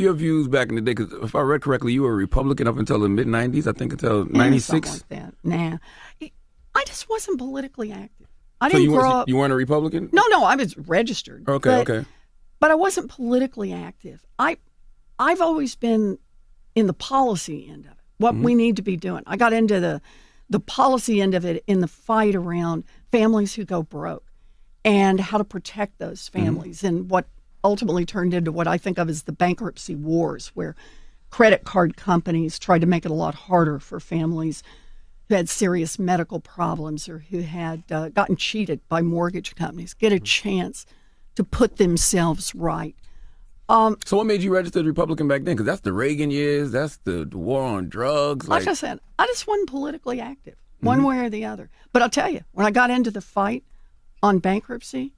your views back in the day? Because if I read correctly, you were a Republican up until the mid-'90s, I think until 96. Something like that. Nah. I just wasn't politically active. I So didn't grow up. you weren't a Republican? No, I was registered. Okay. But I wasn't politically active. I've always been in the policy end of it, what we need to be doing. I got into the policy end of it in the fight around families who go broke and how to protect those families and what ultimately turned into what I think of as the bankruptcy wars, where credit card companies tried to make it a lot harder for families who had serious medical problems or who had gotten cheated by mortgage companies, get a chance to put themselves right. So what made you registered Republican back then? Because that's the Reagan years, that's the war on drugs. Like I said, I just wasn't politically active, one way or the other. But I'll tell you, when I got into the fight on bankruptcy,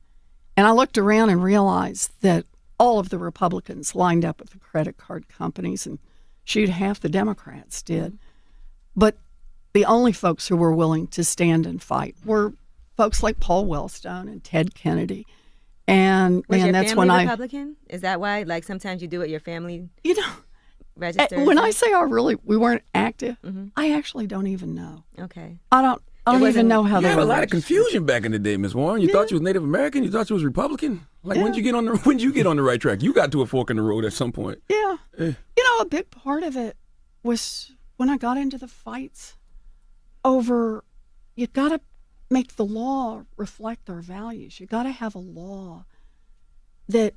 and I looked around and realized that all of the Republicans lined up with the credit card companies, and shoot, half the Democrats did. But the only folks who were willing to stand and fight were folks like Paul Wellstone and Ted Kennedy. And was your that's family when Republican? Is that why? Like sometimes you do it, your family registered? When I say we weren't active, I actually don't even know. Okay. I don't even know how You they had were a lot of registered. confusion back in the day, Miss Warren. You thought you was Native American. You thought you was Republican. Like when did you get on the right track? You got to a fork in the road at some point. Yeah. A big part of it was when I got into the fights over, you got to make the law reflect our values. You got to have a law that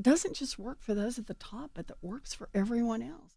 doesn't just work for those at the top, but that works for everyone else.